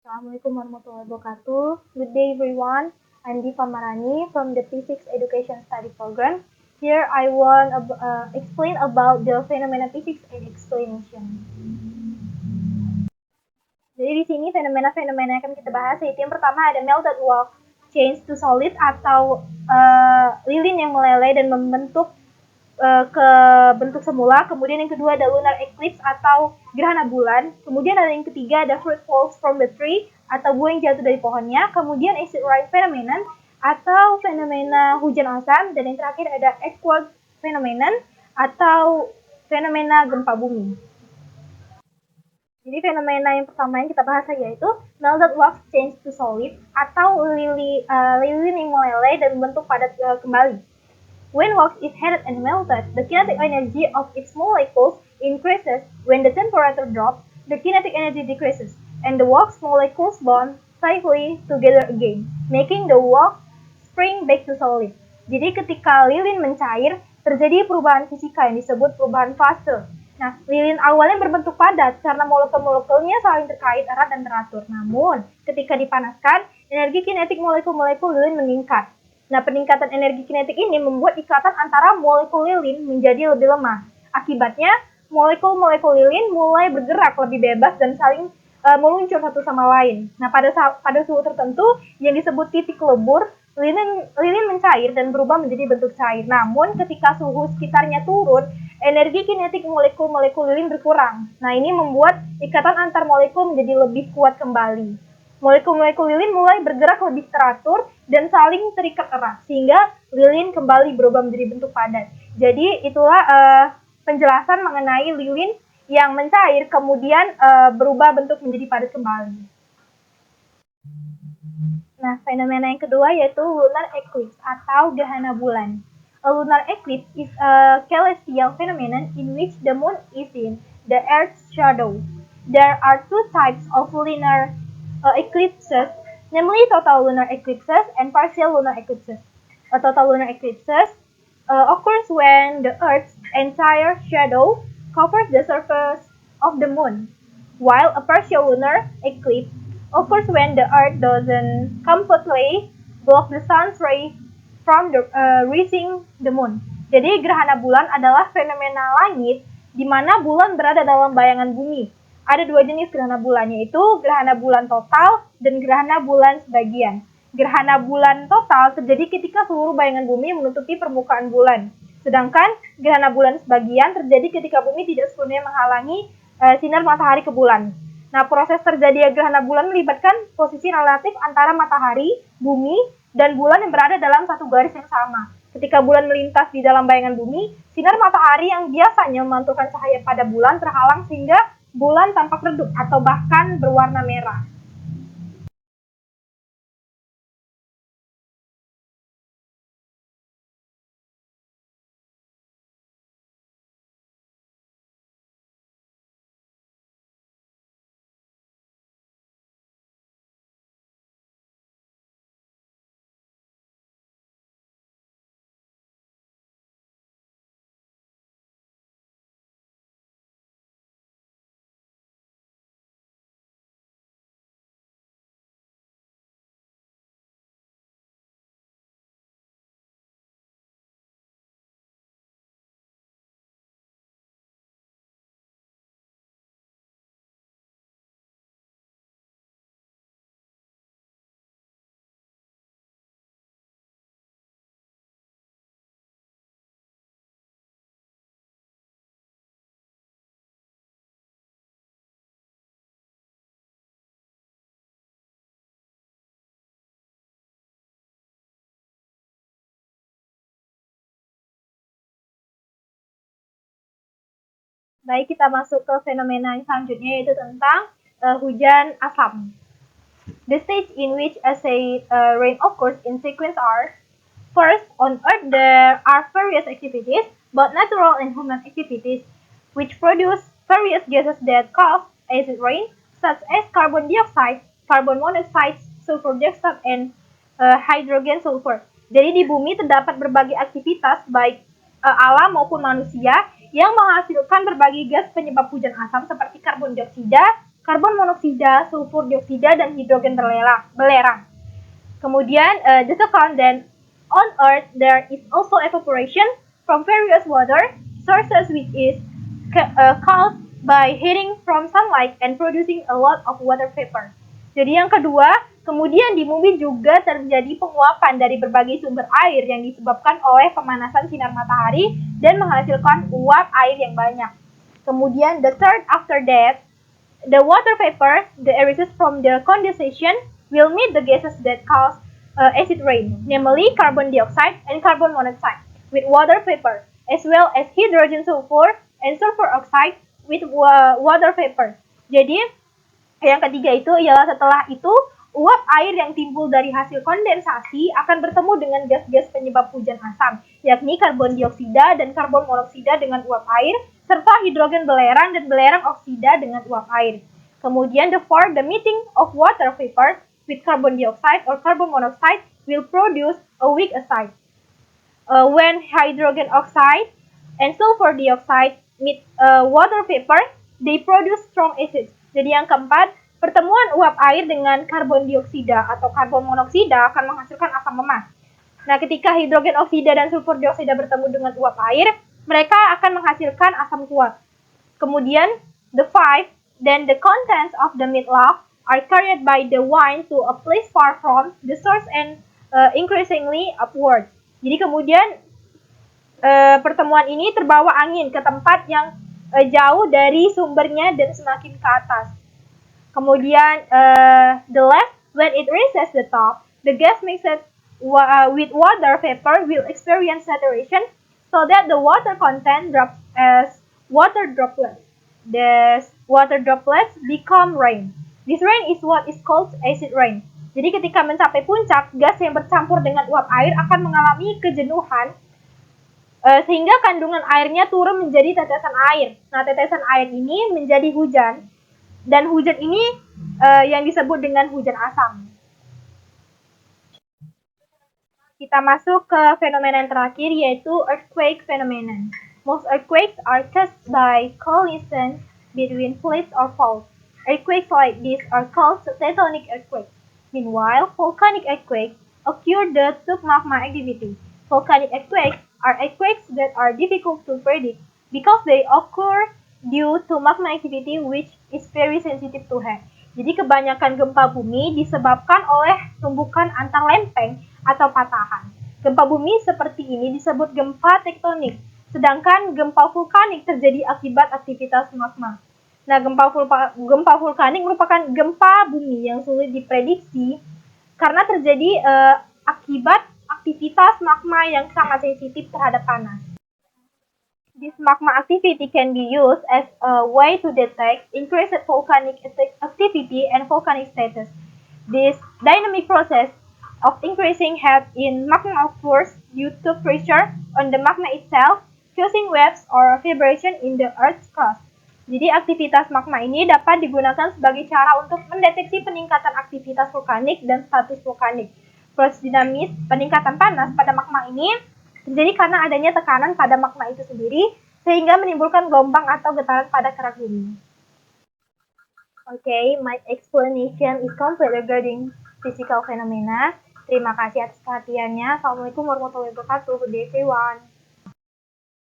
Assalamualaikum warahmatullahi wabarakatuh. Good day everyone. I'm Diva Marani from the Physics Education Study Program. Here I want to explain about the phenomena physics and explanation. Jadi di sini fenomena-fenomena yang akan kita bahas yaitu yang pertama ada melted rock, change to solid atau lilin yang meleleh dan membentuk ke bentuk semula. Kemudian yang kedua ada lunar eclipse atau gerhana bulan. Kemudian ada yang ketiga ada fruit falls from the tree atau buah yang jatuh dari pohonnya. Kemudian acid rain phenomenon atau fenomena hujan asam. Dan yang terakhir ada earthquake phenomenon atau fenomena gempa bumi. Jadi fenomena yang pertama yang kita bahas saja itu melted wax change to solid atau lilin yang meleleh dan bentuk padat kembali. When wax is heated and melted, the kinetic energy of its molecules increases. When the temperature drops, the kinetic energy decreases, and the wax molecules bond tightly together again, making the wax spring back to solid. Jadi ketika lilin mencair, terjadi perubahan fisika yang disebut perubahan fase. Nah, lilin awalnya berbentuk padat karena molekul-molekulnya saling terkait erat dan teratur. Namun, ketika dipanaskan, energi kinetik molekul-molekul lilin meningkat. Nah, peningkatan energi kinetik ini membuat ikatan antara molekul lilin menjadi lebih lemah. Akibatnya, molekul-molekul lilin mulai bergerak lebih bebas dan saling meluncur satu sama lain. Nah, pada suhu tertentu yang disebut titik lebur, lilin mencair dan berubah menjadi bentuk cair. Namun, ketika suhu sekitarnya turun, energi kinetik molekul-molekul lilin berkurang. Nah, ini membuat ikatan antar molekul menjadi lebih kuat kembali. Molekul-molekul lilin mulai bergerak lebih teratur dan saling terikat erat, sehingga lilin kembali berubah menjadi bentuk padat. Jadi itulah penjelasan mengenai lilin yang mencair kemudian berubah bentuk menjadi padat kembali. Nah, fenomena yang kedua yaitu lunar eclipse atau gerhana bulan. A lunar eclipse is a celestial phenomenon in which the moon is in the Earth's shadow. There are two types of lunar eclipses, namely total lunar eclipses and partial lunar eclipses. A total lunar eclipses occurs when the Earth's entire shadow covers the surface of the moon, while a partial lunar eclipse occurs when the Earth doesn't completely block the sun's rays from reaching the moon. Jadi gerhana bulan adalah fenomena langit di mana bulan berada dalam bayangan bumi. Ada dua jenis gerhana bulan, yaitu gerhana bulan total dan gerhana bulan sebagian. Gerhana bulan total terjadi ketika seluruh bayangan bumi menutupi permukaan bulan. Sedangkan gerhana bulan sebagian terjadi ketika bumi tidak sepenuhnya menghalangi sinar matahari ke bulan. Nah, proses terjadinya gerhana bulan melibatkan posisi relatif antara matahari, bumi, dan bulan yang berada dalam satu garis yang sama. Ketika bulan melintas di dalam bayangan bumi, sinar matahari yang biasanya memantulkan cahaya pada bulan terhalang sehingga bulan tampak redup atau bahkan berwarna merah. Baik, kita masuk ke fenomena yang selanjutnya yaitu tentang hujan asam. The stage in which acid rain occurs in sequence are: first, on Earth there are various activities, both natural and human activities, which produce various gases that cause acid rain, such as carbon dioxide, carbon monoxide, sulfur dioxide, and hydrogen sulfur. Jadi di bumi terdapat berbagai aktivitas baik alam maupun manusia yang menghasilkan berbagai gas penyebab hujan asam seperti karbon dioksida, karbon monoksida, sulfur dioksida, dan hidrogen belerang. Kemudian, the second, then on Earth there is also evaporation from various water sources which is caused by heating from sunlight and producing a lot of water vapor. Jadi yang kedua, kemudian di bumi juga terjadi penguapan dari berbagai sumber air yang disebabkan oleh pemanasan sinar matahari dan menghasilkan uap air yang banyak. Kemudian the third, after that, the water vapor, the arises from the condensation, will meet the gases that cause acid rain, namely carbon dioxide and carbon monoxide, with water vapor, as well as hydrogen sulfur and sulfur oxide with water vapor. Jadi, yang ketiga itu ialah setelah itu, uap air yang timbul dari hasil kondensasi akan bertemu dengan gas-gas penyebab hujan asam, yakni karbon dioksida dan karbon monoksida dengan uap air, serta hidrogen belerang dan belerang oksida dengan uap air. Kemudian the fourth, the meeting of water vapor with carbon dioxide or carbon monoxide will produce a weak acid. When hydrogen oxide and sulfur dioxide meet water vapor, they produce strong acids. Jadi yang keempat, pertemuan uap air dengan karbon dioksida atau karbon monoksida akan menghasilkan asam lemas. Nah, ketika hidrogen oksida dan sulfur dioksida bertemu dengan uap air, mereka akan menghasilkan asam kuat. Kemudian, the five, then the contents of the mid-lava are carried by the wind to a place far from the source and increasingly upward. Jadi kemudian pertemuan ini terbawa angin ke tempat yang jauh dari sumbernya dan semakin ke atas. Kemudian the left, when it reaches the top, the gas mixed with water vapor will experience saturation, so that the water content drops as water droplets. The water droplets become rain. This rain is what is called acid rain. Jadi ketika mencapai puncak, gas yang bercampur dengan uap air akan mengalami kejenuhan sehingga kandungan airnya turun menjadi tetesan air. Nah, tetesan air ini menjadi hujan, dan hujan ini yang disebut dengan hujan asam. Kita masuk ke fenomena yang terakhir, yaitu earthquake phenomenon. Most earthquakes are caused by collision between plates or faults. Earthquakes like this are called tectonic earthquakes. Meanwhile, volcanic earthquakes occur due to magma activity. Volcanic earthquakes are earthquakes that are difficult to predict because they occur due to magma activity which is very sensitive to heat. Jadi kebanyakan gempa bumi disebabkan oleh tumbukan antar lempeng atau patahan. Gempa bumi seperti ini disebut gempa tektonik, sedangkan gempa vulkanik terjadi akibat aktivitas magma. Nah, gempa vulkanik merupakan gempa bumi yang sulit diprediksi karena terjadi akibat aktivitas magma yang sangat sensitif terhadap panas. This magma activity can be used as a way to detect increased volcanic activity and volcanic status. This dynamic process of increasing heat in magma occurs due to pressure on the magma itself, causing waves or vibration in the Earth's crust. Jadi aktivitas magma ini dapat digunakan sebagai cara untuk mendeteksi peningkatan aktivitas vulkanik dan status vulkanik. Proses dinamis peningkatan panas pada magma ini terjadi karena adanya tekanan pada magma itu sendiri, sehingga menimbulkan gelombang atau getaran pada kerak bumi. Okay, my explanation is complete regarding physical phenomena. Terima kasih atas perhatiannya. Assalamualaikum warahmatullahi wabarakatuh. Good day everyone.